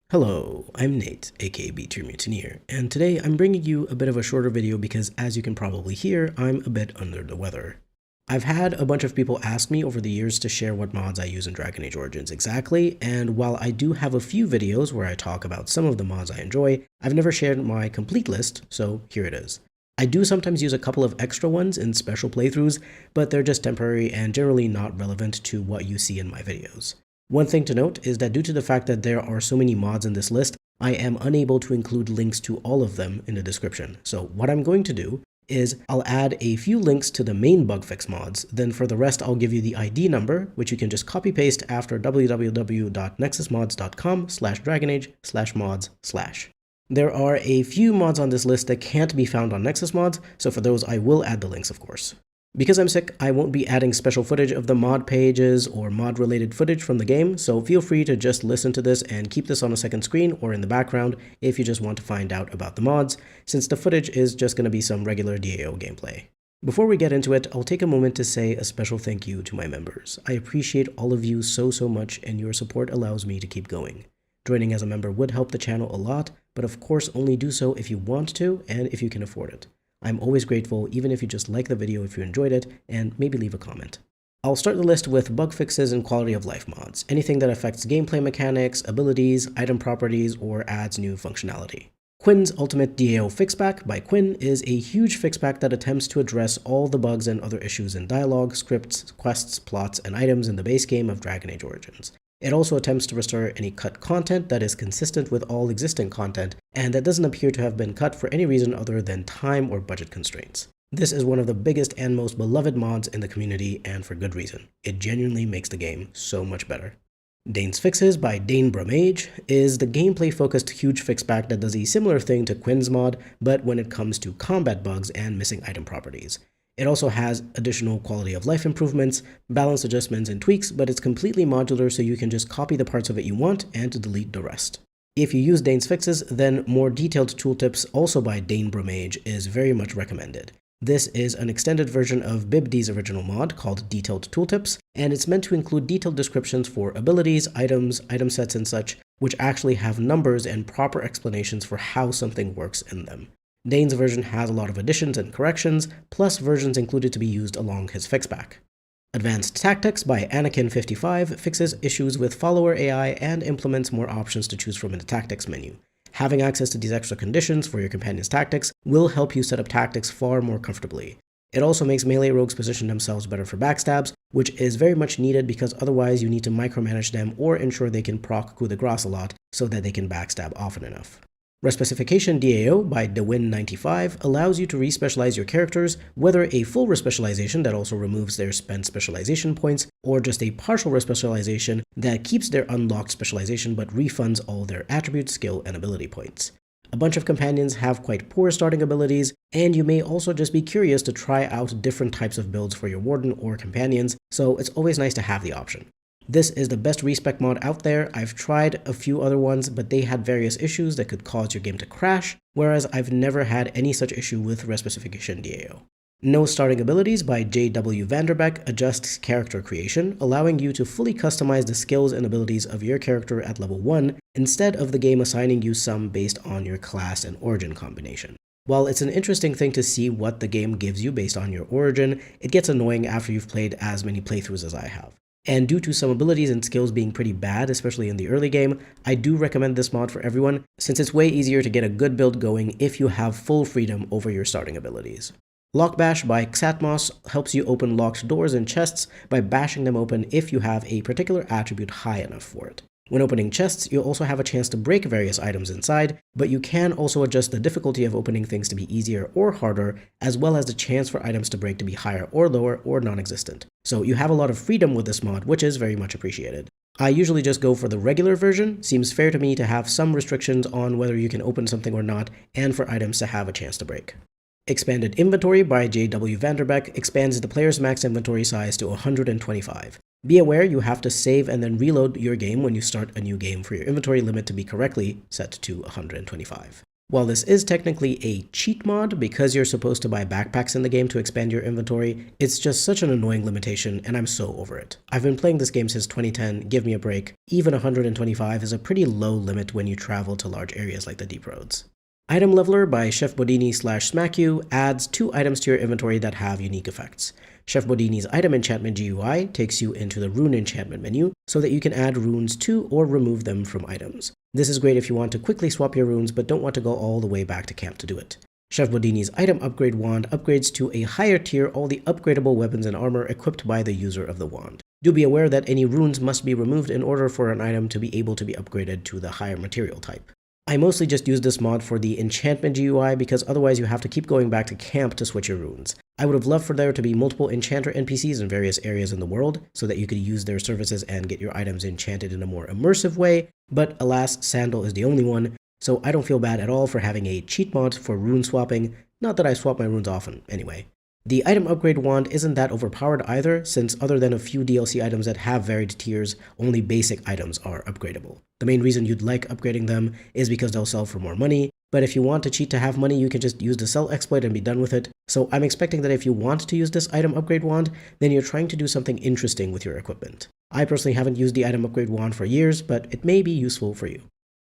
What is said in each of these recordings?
Hello, I'm Nate, aka B-Tier Mutineer, and today I'm bringing you a bit of a shorter video because, as you can probably hear, I'm a bit under the weather. I've had a bunch of people ask me over the years to share what mods I use in Dragon Age Origins exactly, and while I do have a few videos where I talk about some of the mods I enjoy, I've never shared my complete list, so here it is. I do sometimes use a couple of extra ones in special playthroughs, but they're just temporary and generally not relevant to what you see in my videos. One thing to note is that due to the fact that there are so many mods in this list, I am unable to include links to all of them in the description. So what I'm going to do is I'll add a few links to the main Bugfix mods, then for the rest I'll give you the ID number, which you can just copy paste after www.nexusmods.com/dragonage/mods/. There are a few mods on this list that can't be found on NexusMods, so for those I will add the links of course. Because I'm sick, I won't be adding special footage of the mod pages or mod-related footage from the game, so feel free to just listen to this and keep this on a second screen or in the background if you just want to find out about the mods, since the footage is just going to be some regular DAO gameplay. Before we get into it, I'll take a moment to say a special thank you to my members. I appreciate all of you so much, and your support allows me to keep going. Joining as a member would help the channel a lot, but of course only do so if you want to and if you can afford it. I'm always grateful, even if you just like the video if you enjoyed it, and maybe leave a comment. I'll start the list with bug fixes and quality of life mods, anything that affects gameplay mechanics, abilities, item properties, or adds new functionality. Quinn's Ultimate DAO Fixpack by Quinn is a huge fixpack that attempts to address all the bugs and other issues in dialogue, scripts, quests, plots, and items in the base game of Dragon Age Origins. It also attempts to restore any cut content that is consistent with all existing content, and that doesn't appear to have been cut for any reason other than time or budget constraints. This is one of the biggest and most beloved mods in the community, and for good reason. It genuinely makes the game so much better. Dane's Fixes by Dwarves Are Not Mages is the gameplay-focused huge fixpack that does a similar thing to Quinn's mod, but when it comes to combat bugs and missing item properties. It also has additional quality of life improvements, balance adjustments, and tweaks, but it's completely modular so you can just copy the parts of it you want and delete the rest. If you use Dane's Fixes, then more detailed tooltips, also by Dwarves Are Not Mages, is very much recommended. This is an extended version of BibD's original mod called Detailed Tooltips, and it's meant to include detailed descriptions for abilities, items, item sets, and such, which actually have numbers and proper explanations for how something works in them. Dane's version has a lot of additions and corrections, plus versions included to be used along his fixpack. Advanced Tactics by Anakin55 fixes issues with follower AI and implements more options to choose from in the tactics menu. Having access to these extra conditions for your companion's tactics will help you set up tactics far more comfortably. It also makes melee rogues position themselves better for backstabs, which is very much needed because otherwise you need to micromanage them or ensure they can proc coup de grace a lot so that they can backstab often enough. Respecification DAO by DeWin95 allows you to respecialize your characters, whether a full respecialization that also removes their spent specialization points, or just a partial respecialization that keeps their unlocked specialization but refunds all their attribute, skill, and ability points. A bunch of companions have quite poor starting abilities, and you may also just be curious to try out different types of builds for your warden or companions, so it's always nice to have the option. This is the best respec mod out there. I've tried a few other ones, but they had various issues that could cause your game to crash, whereas I've never had any such issue with Respecification DAO. No Starting Abilities by J.W. Vanderbeck adjusts character creation, allowing you to fully customize the skills and abilities of your character at level 1, instead of the game assigning you some based on your class and origin combination. While it's an interesting thing to see what the game gives you based on your origin, it gets annoying after you've played as many playthroughs as I have. And due to some abilities and skills being pretty bad, especially in the early game, I do recommend this mod for everyone, since it's way easier to get a good build going if you have full freedom over your starting abilities. Lockbash by Xatmos helps you open locked doors and chests by bashing them open if you have a particular attribute high enough for it. When opening chests, you'll also have a chance to break various items inside, but you can also adjust the difficulty of opening things to be easier or harder, as well as the chance for items to break to be higher or lower or non-existent. So you have a lot of freedom with this mod, which is very much appreciated. I usually just go for the regular version. Seems fair to me to have some restrictions on whether you can open something or not, and for items to have a chance to break. Expanded Inventory by J.W. Vanderbeck expands the player's max inventory size to 125. Be aware you have to save and then reload your game when you start a new game for your inventory limit to be correctly set to 125. While this is technically a cheat mod because you're supposed to buy backpacks in the game to expand your inventory, it's just such an annoying limitation and I'm so over it. I've been playing this game since 2010, give me a break. Even 125 is a pretty low limit when you travel to large areas like the Deep Roads. Item Leveler by Chef Bodini/SmackYou adds 2 items to your inventory that have unique effects. Chef Bodini's item enchantment GUI takes you into the rune enchantment menu so that you can add runes to or remove them from items. This is great if you want to quickly swap your runes but don't want to go all the way back to camp to do it. Chef Bodini's item upgrade wand upgrades to a higher tier all the upgradable weapons and armor equipped by the user of the wand. Do be aware that any runes must be removed in order for an item to be able to be upgraded to the higher material type. I mostly just use this mod for the enchantment GUI because otherwise you have to keep going back to camp to switch your runes. I would have loved for there to be multiple enchanter NPCs in various areas in the world so that you could use their services and get your items enchanted in a more immersive way, but alas, Sandal is the only one, so I don't feel bad at all for having a cheat mod for rune swapping, not that I swap my runes often anyway. The item upgrade wand isn't that overpowered either, since other than a few DLC items that have varied tiers, only basic items are upgradable. The main reason you'd like upgrading them is because they'll sell for more money, but if you want to cheat to have money, you can just use the sell exploit and be done with it. So I'm expecting that if you want to use this item upgrade wand, then you're trying to do something interesting with your equipment. I personally haven't used the item upgrade wand for years, but it may be useful for you.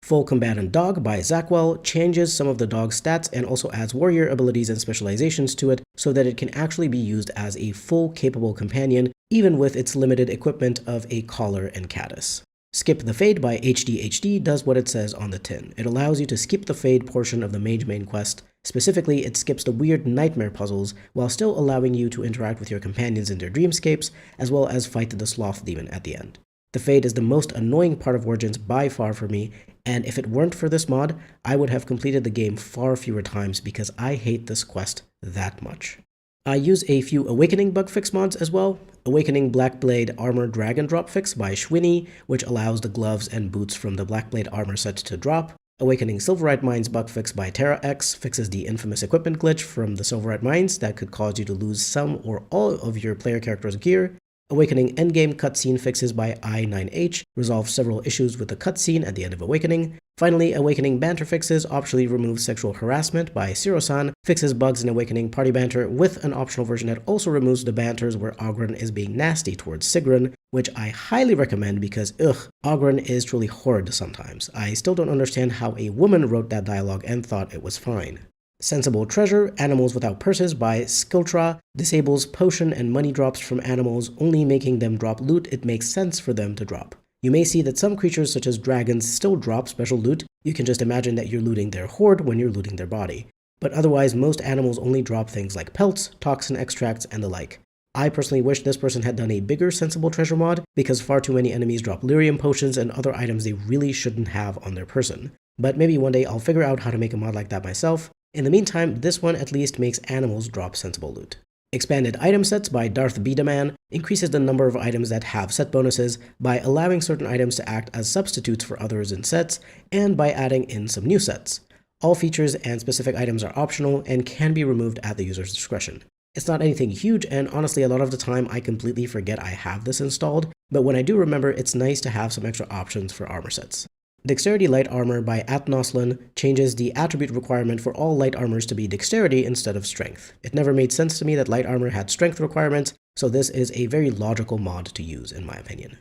Full Combatant Dog by Zackwell changes some of the dog's stats and also adds warrior abilities and specializations to it so that it can actually be used as a full capable companion, even with its limited equipment of a collar and caddis. Skip the Fade by HDHD does what it says on the tin. It allows you to skip the Fade portion of the Mage main quest. Specifically, it skips the weird nightmare puzzles while still allowing you to interact with your companions in their dreamscapes, as well as fight the Sloth Demon at the end. The Fade is the most annoying part of Origins by far for me, and if it weren't for this mod, I would have completed the game far fewer times because I hate this quest that much. I use a few Awakening Bugfix mods as well. Awakening Blackblade Armor Drag and Drop Fix by Schwinny, which allows the gloves and boots from the Blackblade armor set to drop. Awakening Silverite Mines Bugfix by TerraX fixes the infamous equipment glitch from the Silverite Mines that could cause you to lose some or all of your player character's gear. Awakening Endgame Cutscene Fixes by I9H resolve several issues with the cutscene at the end of Awakening. Finally, Awakening Banter Fixes optionally removes sexual harassment by Siro-san, fixes bugs in Awakening Party Banter with an optional version that also removes the banters where Oghren is being nasty towards Sigrun, which I highly recommend because Oghren is truly horrid sometimes. I still don't understand how a woman wrote that dialogue and thought it was fine. Sensible Treasure, Animals Without Purses by Skiltra, disables potion and money drops from animals, only making them drop loot it makes sense for them to drop. You may see that some creatures such as dragons still drop special loot. You can just imagine that you're looting their hoard when you're looting their body. But otherwise, most animals only drop things like pelts, toxin extracts, and the like. I personally wish this person had done a bigger Sensible Treasure mod because far too many enemies drop lyrium potions and other items they really shouldn't have on their person. But maybe one day I'll figure out how to make a mod like that myself. In the meantime, this one at least makes animals drop sensible loot. Expanded Item Sets by Darth Bedaman increases the number of items that have set bonuses by allowing certain items to act as substitutes for others in sets, and by adding in some new sets. All features and specific items are optional and can be removed at the user's discretion. It's not anything huge, and honestly a lot of the time I completely forget I have this installed, but when I do remember, it's nice to have some extra options for armor sets. Dexterity Light Armor by Atnoslan changes the attribute requirement for all light armors to be Dexterity instead of Strength. It never made sense to me that light armor had Strength requirements, so this is a very logical mod to use in my opinion.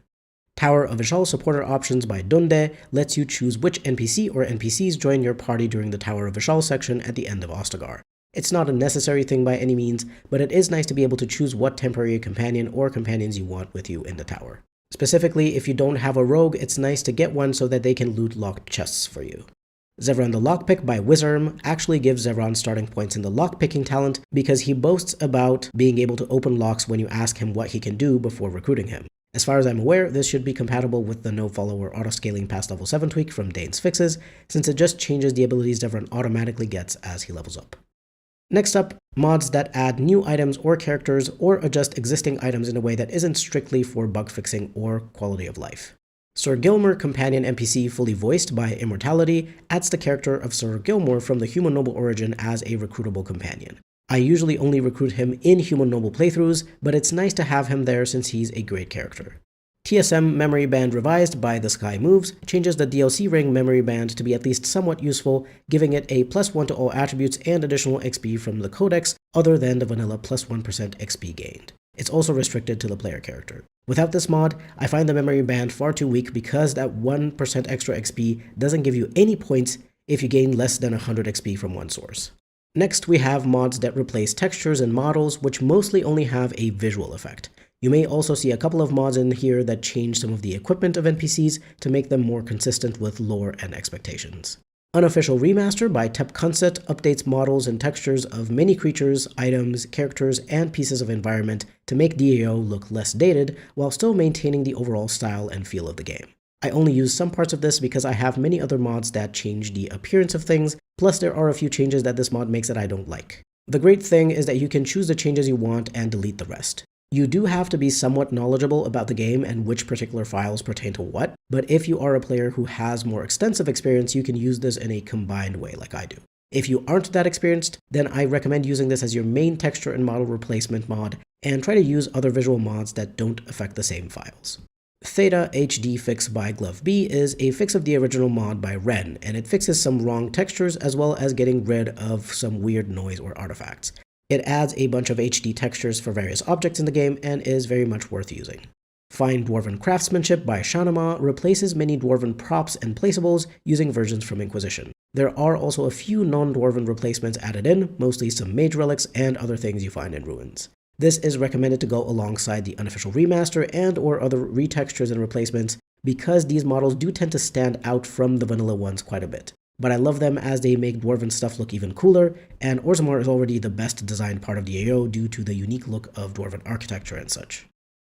Tower of Ishal Supporter Options by Dunde lets you choose which NPC or NPCs join your party during the Tower of Ishal section at the end of Ostagar. It's not a necessary thing by any means, but it is nice to be able to choose what temporary companion or companions you want with you in the tower. Specifically, if you don't have a rogue, it's nice to get one so that they can loot locked chests for you. Zevran the Lockpick by Wizarm actually gives Zevran starting points in the lockpicking talent because he boasts about being able to open locks when you ask him what he can do before recruiting him. As far as I'm aware, this should be compatible with the no-follower autoscaling past level 7 tweak from Dane's Fixes, since it just changes the abilities Zevran automatically gets as he levels up. Next up, mods that add new items or characters or adjust existing items in a way that isn't strictly for bug fixing or quality of life. Sir Gilmer Companion NPC fully voiced by Immortality adds the character of Sir Gilmore from the Human Noble origin as a recruitable companion. I usually only recruit him in Human Noble playthroughs, but it's nice to have him there since he's a great character. TSM Memory Band Revised by The Sky Moves changes the DLC Ring Memory Band to be at least somewhat useful, giving it a +1 to all attributes and additional XP from the Codex other than the vanilla +1% XP gained. It's also restricted to the player character. Without this mod, I find the memory band far too weak because that 1% extra XP doesn't give you any points if you gain less than 100 XP from one source. Next, we have mods that replace textures and models, which mostly only have a visual effect. You may also see a couple of mods in here that change some of the equipment of NPCs to make them more consistent with lore and expectations. Unofficial Remaster by Tep Kunset updates models and textures of many creatures, items, characters, and pieces of environment to make DAO look less dated while still maintaining the overall style and feel of the game. I only use some parts of this because I have many other mods that change the appearance of things, plus there are a few changes that this mod makes that I don't like. The great thing is that you can choose the changes you want and delete the rest. You do have to be somewhat knowledgeable about the game and which particular files pertain to what, but if you are a player who has more extensive experience, you can use this in a combined way like I do. If you aren't that experienced, then I recommend using this as your main texture and model replacement mod, and try to use other visual mods that don't affect the same files. Theta HD Fix by GloveB is a fix of the original mod by Ren, and it fixes some wrong textures as well as getting rid of some weird noise or artifacts. It adds a bunch of HD textures for various objects in the game and is very much worth using. Fine Dwarven Craftsmanship by Shanama replaces many Dwarven props and placeables using versions from Inquisition. There are also a few non-Dwarven replacements added in, mostly some mage relics and other things you find in ruins. This is recommended to go alongside the unofficial remaster and or other retextures and replacements because these models do tend to stand out from the vanilla ones quite a bit. But I love them as they make Dwarven stuff look even cooler, and Orzammar is already the best designed part of the AO due to the unique look of Dwarven architecture and such.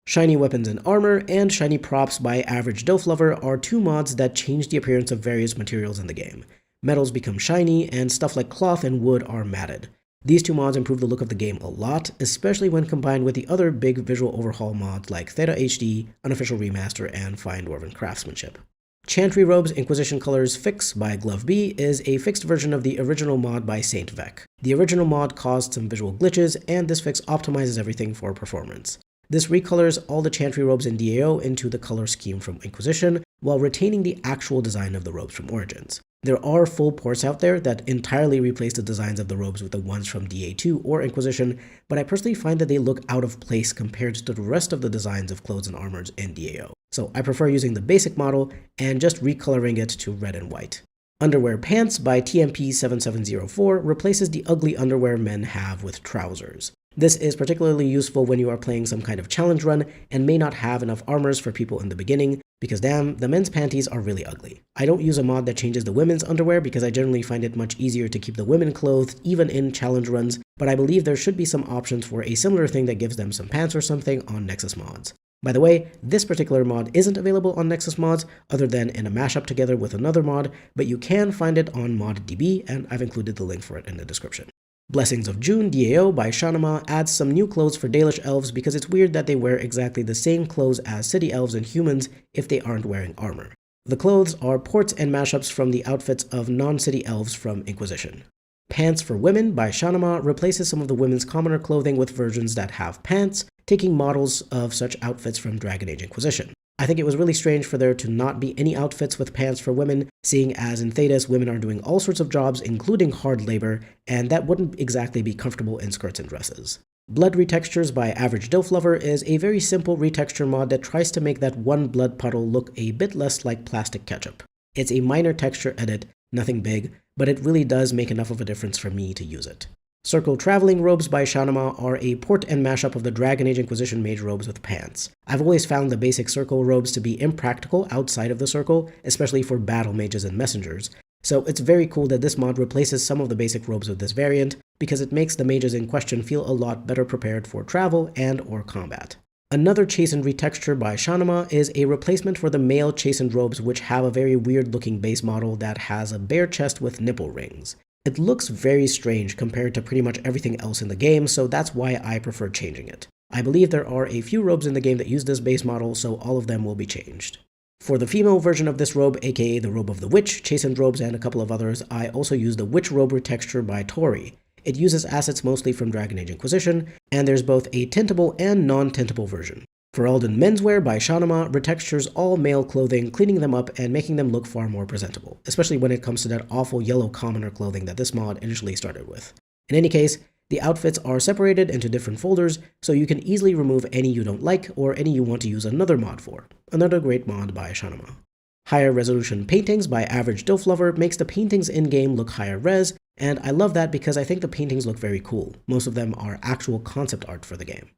Shiny Weapons and Armor and Shiny Props by Average Dough Lover are two mods that change the appearance of various materials in the game. Metals become shiny, and stuff like cloth and wood are matted. These two mods improve the look of the game a lot, especially when combined with the other big visual overhaul mods like Theta HD, Unofficial Remaster, and Fine Dwarven Craftsmanship. Chantry Robes Inquisition Colors Fix by GloveB is a fixed version of the original mod by Saint Vec. The original mod caused some visual glitches, and this fix optimizes everything for performance. This recolors all the Chantry robes in DAO into the color scheme from Inquisition, while retaining the actual design of the robes from Origins. There are full ports out there that entirely replace the designs of the robes with the ones from DA2 or Inquisition, but I personally find that they look out of place compared to the rest of the designs of clothes and armors in DAO. So I prefer using the basic model and just recoloring it to red and white. Underwear Pants by TMP7704 replaces the ugly underwear men have with trousers. This is particularly useful when you are playing some kind of challenge run and may not have enough armors for people in the beginning, because damn, the men's panties are really ugly. I don't use a mod that changes the women's underwear because I generally find it much easier to keep the women clothed even in challenge runs, but I believe there should be some options for a similar thing that gives them some pants or something on NexusMods. By the way, this particular mod isn't available on NexusMods other than in a mashup together with another mod, but you can find it on ModDB, and I've included the link for it in the description. Blessings of June DAO by Shanama adds some new clothes for Dalish elves because it's weird that they wear exactly the same clothes as city elves and humans if they aren't wearing armor. The clothes are ports and mashups from the outfits of non-city elves from Inquisition. Pants for Women by Shanama replaces some of the women's commoner clothing with versions that have pants, taking models of such outfits from Dragon Age Inquisition. I think it was really strange for there to not be any outfits with pants for women, seeing as in Thedas women are doing all sorts of jobs including hard labor, and that wouldn't exactly be comfortable in skirts and dresses. Blood Retextures by Average Dough Lover is a very simple retexture mod that tries to make that one blood puddle look a bit less like plastic ketchup. It's a minor texture edit, nothing big, but it really does make enough of a difference for me to use it. Circle Traveling Robes by Shanama are a port and mashup of the Dragon Age Inquisition mage robes with pants. I've always found the basic circle robes to be impractical outside of the circle, especially for battle mages and messengers, so it's very cool that this mod replaces some of the basic robes with this variant, because it makes the mages in question feel a lot better prepared for travel and or combat. Another Chasind retexture by Shanama is a replacement for the male Chasind robes, which have a very weird looking base model that has a bare chest with nipple rings. It looks very strange compared to pretty much everything else in the game, so that's why I prefer changing it. I believe there are a few robes in the game that use this base model, so all of them will be changed. For the female version of this robe, aka the Robe of the Witch, Chasind robes, and a couple of others, I also use the Witch Robe retexture by Tori. It uses assets mostly from Dragon Age Inquisition, and there's both a tintable and non-tintable version. Ferelden Menswear by Shanama retextures all male clothing, cleaning them up and making them look far more presentable, especially when it comes to that awful yellow commoner clothing that this mod initially started with. In any case, the outfits are separated into different folders, so you can easily remove any you don't like or any you want to use another mod for. Another great mod by Shanama. Higher resolution paintings by Average Dilf Lover makes the paintings in-game look higher res, and I love that because I think the paintings look very cool. Most of them are actual concept art for the game.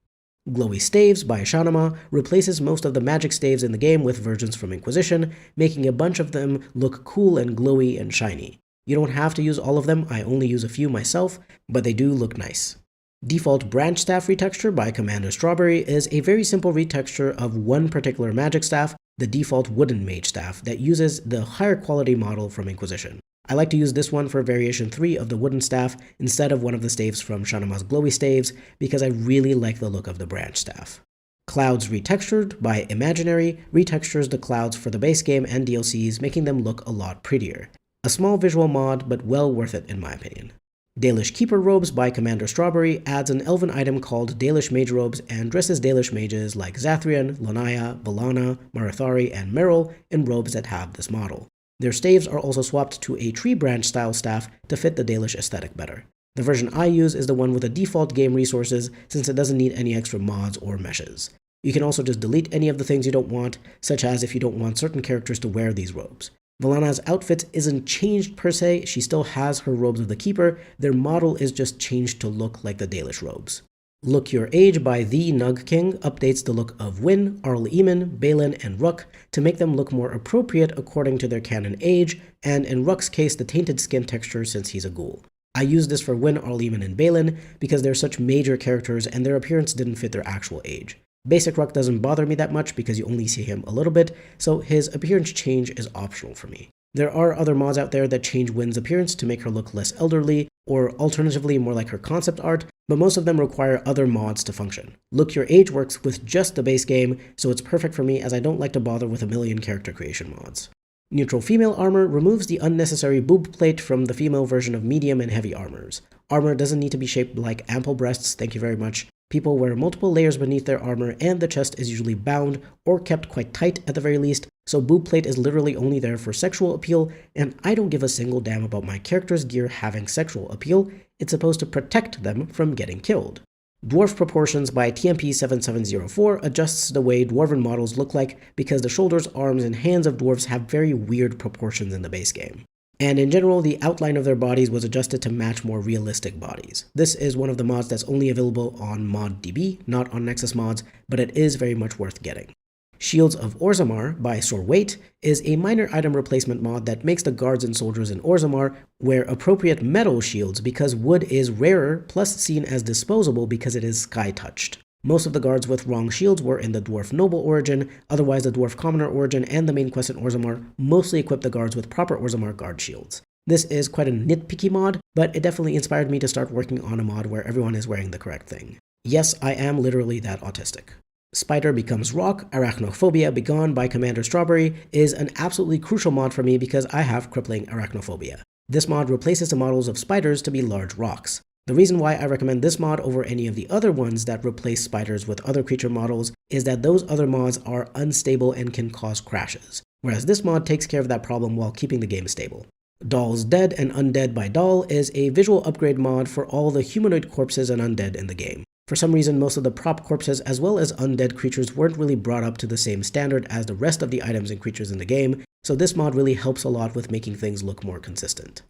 Glowy Staves by Shanama replaces most of the magic staves in the game with versions from Inquisition, making a bunch of them look cool and glowy and shiny. You don't have to use all of them, I only use a few myself, but they do look nice. Default Branch Staff Retexture by Commander Strawberry is a very simple retexture of one particular magic staff, the default Wooden Mage Staff, that uses the higher quality model from Inquisition. I like to use this one for variation 3 of the wooden staff instead of one of the staves from Shanama's Glowy Staves because I really like the look of the branch staff. Clouds Retextured by Imaginary retextures the clouds for the base game and DLCs, making them look a lot prettier. A small visual mod, but well worth it in my opinion. Dalish Keeper Robes by Commander Strawberry adds an elven item called Dalish Mage Robes and dresses Dalish mages like Zathrian, Lanaya, Valana, Marathari, and Meryl in robes that have this model. Their staves are also swapped to a tree branch style staff to fit the Dalish aesthetic better. The version I use is the one with the default game resources since it doesn't need any extra mods or meshes. You can also just delete any of the things you don't want, such as if you don't want certain characters to wear these robes. Valana's outfit isn't changed per se, she still has her robes of the Keeper, their model is just changed to look like the Dalish robes. Look Your Age by The Nug King updates the look of Wynn, Arl Eamon, Balin, and Rook to make them look more appropriate according to their canon age, and in Rook's case the tainted skin texture since he's a ghoul. I use this for Wynn, Arl Eamon, and Balin because they're such major characters and their appearance didn't fit their actual age. Basic Rook doesn't bother me that much because you only see him a little bit, so his appearance change is optional for me. There are other mods out there that change Wynn's appearance to make her look less elderly, or alternatively more like her concept art, but most of them require other mods to function. Look Your Age works with just the base game, so it's perfect for me as I don't like to bother with a million character creation mods. Neutral Female Armor removes the unnecessary boob plate from the female version of medium and heavy armors. Armor doesn't need to be shaped like ample breasts, thank you very much. People wear multiple layers beneath their armor and the chest is usually bound or kept quite tight at the very least, so boob plate is literally only there for sexual appeal, and I don't give a single damn about my character's gear having sexual appeal, it's supposed to protect them from getting killed. Dwarf Proportions by TMP7704 adjusts the way dwarven models look like because the shoulders, arms, and hands of dwarves have very weird proportions in the base game. And in general, the outline of their bodies was adjusted to match more realistic bodies. This is one of the mods that's only available on ModDB, not on NexusMods, but it is very much worth getting. Shields of Orzammar by Sorwait is a minor item replacement mod that makes the guards and soldiers in Orzammar wear appropriate metal shields because wood is rarer plus seen as disposable because it is sky-touched. Most of the guards with wrong shields were in the Dwarf Noble origin, otherwise the Dwarf Commoner origin and the main quest in Orzammar mostly equip the guards with proper Orzammar guard shields. This is quite a nitpicky mod, but it definitely inspired me to start working on a mod where everyone is wearing the correct thing. Yes, I am literally that autistic. Spider Becomes Rock, Arachnophobia Begone by Commander Strawberry is an absolutely crucial mod for me because I have crippling arachnophobia. This mod replaces the models of spiders to be large rocks. The reason why I recommend this mod over any of the other ones that replace spiders with other creature models is that those other mods are unstable and can cause crashes, whereas this mod takes care of that problem while keeping the game stable. Doll's Dead and Undead by Doll is a visual upgrade mod for all the humanoid corpses and undead in the game. For some reason, most of the prop corpses as well as undead creatures weren't really brought up to the same standard as the rest of the items and creatures in the game, so this mod really helps a lot with making things look more consistent.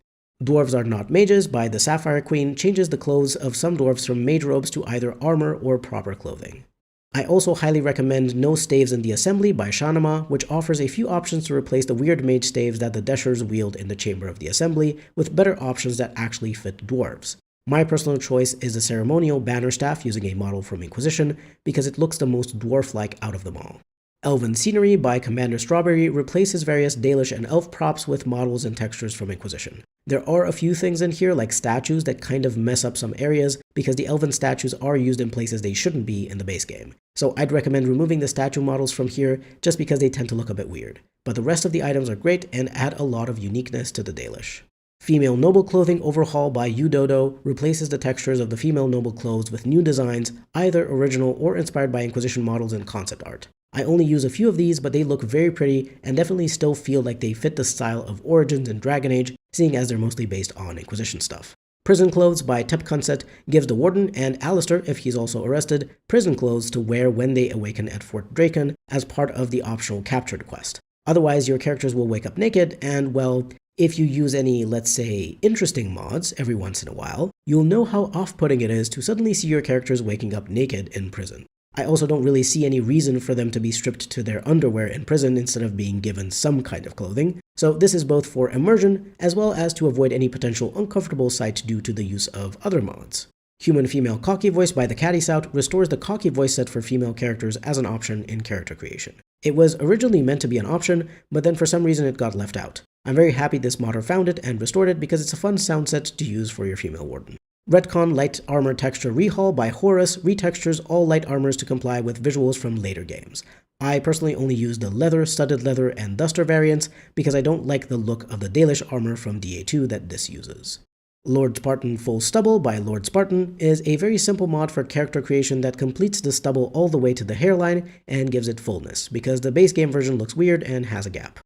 Dwarves Are Not Mages by the Sapphire Queen changes the clothes of some dwarves from mage robes to either armor or proper clothing. I also highly recommend No Staves in the Assembly by Shanama, which offers a few options to replace the weird mage staves that the Deshers wield in the Chamber of the Assembly with better options that actually fit dwarves. My personal choice is the ceremonial banner staff using a model from Inquisition because it looks the most dwarf-like out of them all. Elven Scenery by Commander Strawberry replaces various Dalish and elf props with models and textures from Inquisition. There are a few things in here like statues that kind of mess up some areas because the elven statues are used in places they shouldn't be in the base game. So I'd recommend removing the statue models from here just because they tend to look a bit weird. But the rest of the items are great and add a lot of uniqueness to the Dalish. Female Noble Clothing Overhaul by Udodo replaces the textures of the female noble clothes with new designs, either original or inspired by Inquisition models and concept art. I only use a few of these, but they look very pretty and definitely still feel like they fit the style of Origins and Dragon Age, seeing as they're mostly based on Inquisition stuff. Prison Clothes by Tepkunset gives the Warden and Alistair, if he's also arrested, prison clothes to wear when they awaken at Fort Draken as part of the optional Captured quest. Otherwise, your characters will wake up naked, and well, if you use any, let's say, interesting mods every once in a while, you'll know how off-putting it is to suddenly see your characters waking up naked in prison. I also don't really see any reason for them to be stripped to their underwear in prison instead of being given some kind of clothing, so this is both for immersion as well as to avoid any potential uncomfortable sight due to the use of other mods. Human-Female Cocky Voice by the Caddy Sout restores the Cocky Voice set for female characters as an option in character creation. It was originally meant to be an option, but then for some reason it got left out. I'm very happy this modder found it and restored it because it's a fun sound set to use for your female warden. Retcon Light Armor Texture Rehaul by Horus retextures all light armors to comply with visuals from later games. I personally only use the leather, studded leather, and duster variants because I don't like the look of the Dalish armor from DA2 that this uses. Lord Spartan Full Stubble by Lord Spartan is a very simple mod for character creation that completes the stubble all the way to the hairline and gives it fullness, because the base game version looks weird and has a gap.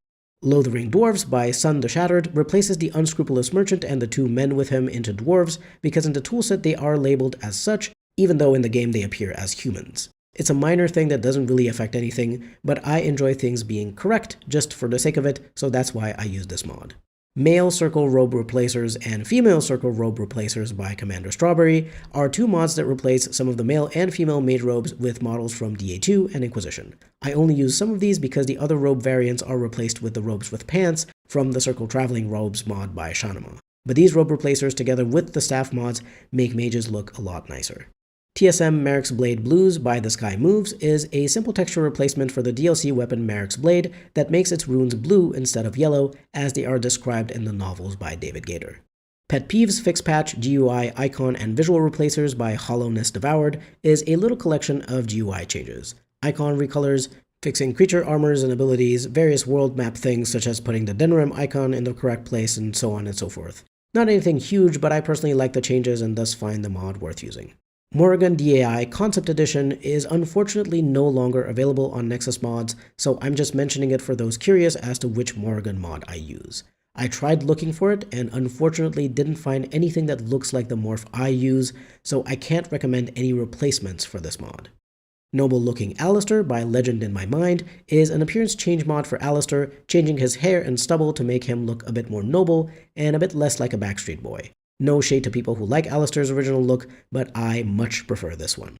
Loathering Dwarves by Sun the Shattered replaces the unscrupulous merchant and the two men with him into dwarves, because in the toolset they are labeled as such, even though in the game they appear as humans. It's a minor thing that doesn't really affect anything, but I enjoy things being correct just for the sake of it, so that's why I use this mod. Male Circle Robe Replacers and Female Circle Robe Replacers by Commander Strawberry are two mods that replace some of the male and female mage robes with models from DA2 and Inquisition. I only use some of these because the other robe variants are replaced with the robes with pants from the Circle Traveling Robes mod by Shanama. But these robe replacers together with the staff mods make mages look a lot nicer. TSM Merrick's Blade Blues by The Sky Moves is a simple texture replacement for the DLC weapon Merrick's Blade that makes its runes blue instead of yellow, as they are described in the novels by David Gator. Pet Peeves Fix Patch GUI Icon and Visual Replacers by Hollowness Devoured is a little collection of GUI changes. Icon recolors, fixing creature armors and abilities, various world map things such as putting the Denerim icon in the correct place, and so on and so forth. Not anything huge, but I personally like the changes and thus find the mod worth using. Morrigan DAI Concept Edition is unfortunately no longer available on NexusMods, so I'm just mentioning it for those curious as to which Morrigan mod I use. I tried looking for it and unfortunately didn't find anything that looks like the morph I use, so I can't recommend any replacements for this mod. Noble Looking Alistair by Legend in My Mind is an appearance change mod for Alistair, changing his hair and stubble to make him look a bit more noble and a bit less like a Backstreet Boy. No shade to people who like Alistair's original look, but I much prefer this one.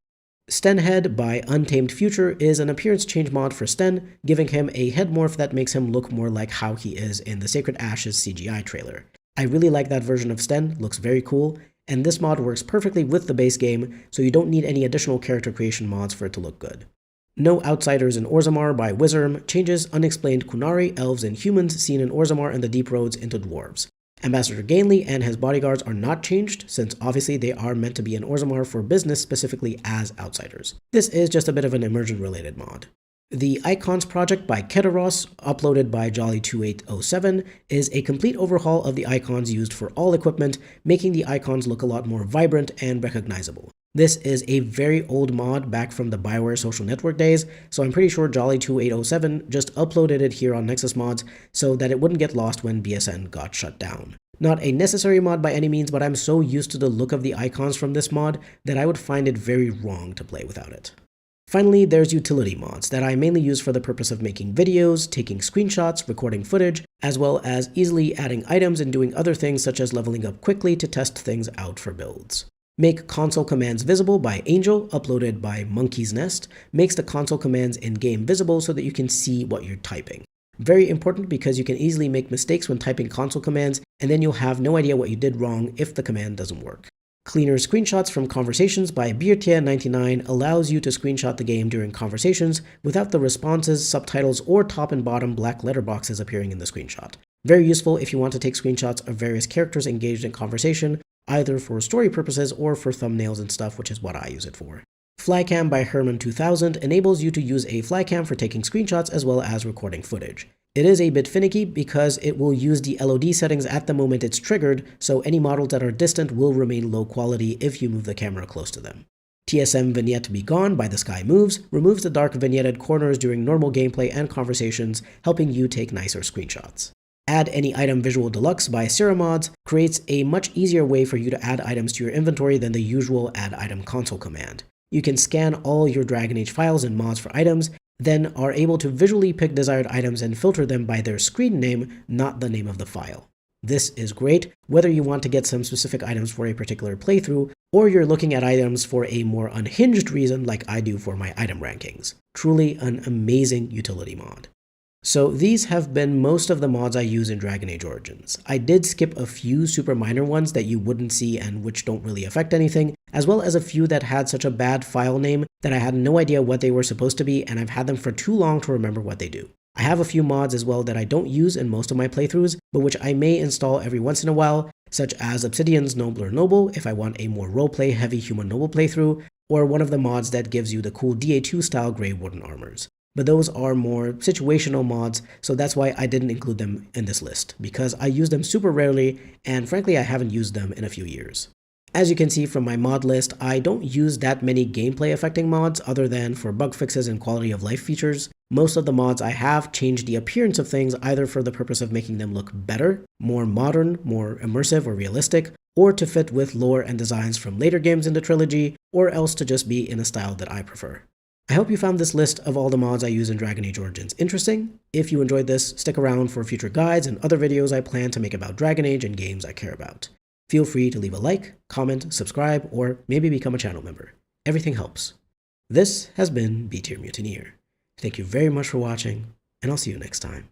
Stenhead by Untamed Future is an appearance change mod for Sten, giving him a head morph that makes him look more like how he is in the Sacred Ashes CGI trailer. I really like that version of Sten, looks very cool, and this mod works perfectly with the base game, so you don't need any additional character creation mods for it to look good. No Outsiders in Orzammar by Wizarm changes unexplained Kunari, elves, and humans seen in Orzammar and the Deep Roads into dwarves. Ambassador Gainley and his bodyguards are not changed, since obviously they are meant to be in Orzammar for business specifically as outsiders. This is just a bit of an immersion-related mod. The Icons Project by Keteros, uploaded by Jolly2807, is a complete overhaul of the icons used for all equipment, making the icons look a lot more vibrant and recognizable. This is a very old mod back from the Bioware social network days, so I'm pretty sure Jolly2807 just uploaded it here on NexusMods so that it wouldn't get lost when BSN got shut down. Not a necessary mod by any means, but I'm so used to the look of the icons from this mod that I would find it very wrong to play without it. Finally, there's utility mods that I mainly use for the purpose of making videos, taking screenshots, recording footage, as well as easily adding items and doing other things such as leveling up quickly to test things out for builds. Make Console Commands Visible by Angel, uploaded by Monkey's Nest, makes the console commands in-game visible so that you can see what you're typing. Very important because you can easily make mistakes when typing console commands, and then you'll have no idea what you did wrong if the command doesn't work. Cleaner Screenshots from Conversations by Beertia99 allows you to screenshot the game during conversations without the responses, subtitles, or top and bottom black letterboxes appearing in the screenshot. Very useful if you want to take screenshots of various characters engaged in conversation, either for story purposes or for thumbnails and stuff, which is what I use it for. Flycam by Herman2000 enables you to use a flycam for taking screenshots as well as recording footage. It is a bit finicky because it will use the LOD settings at the moment it's triggered, so any models that are distant will remain low quality if you move the camera close to them. TSM Vignette Be Gone by The Sky Moves removes the dark vignetted corners during normal gameplay and conversations, helping you take nicer screenshots. Add Any Item Visual Deluxe by NexusMods creates a much easier way for you to add items to your inventory than the usual Add Item console command. You can scan all your Dragon Age files and mods for items, then are able to visually pick desired items and filter them by their screen name, not the name of the file. This is great whether you want to get some specific items for a particular playthrough, or you're looking at items for a more unhinged reason like I do for my item rankings. Truly an amazing utility mod. So these have been most of the mods I use in Dragon Age Origins. I did skip a few super minor ones that you wouldn't see and which don't really affect anything, as well as a few that had such a bad file name that I had no idea what they were supposed to be, and I've had them for too long to remember what they do. I have a few mods as well that I don't use in most of my playthroughs, but which I may install every once in a while, such as Obsidian's Nobler Noble if I want a more roleplay heavy human noble playthrough, or one of the mods that gives you the cool DA2 style Grey Warden armors. But those are more situational mods, so that's why I didn't include them in this list, because I use them super rarely, and frankly I haven't used them in a few years. As you can see from my mod list, I don't use that many gameplay affecting mods other than for bug fixes and quality of life features. Most of the mods I have changed the appearance of things either for the purpose of making them look better, more modern, more immersive or realistic, or to fit with lore and designs from later games in the trilogy, or else to just be in a style that I prefer. I hope you found this list of all the mods I use in Dragon Age Origins interesting. If you enjoyed this, stick around for future guides and other videos I plan to make about Dragon Age and games I care about. Feel free to leave a like, comment, subscribe, or maybe become a channel member. Everything helps. This has been B Tier Mutineer. Thank you very much for watching, and I'll see you next time.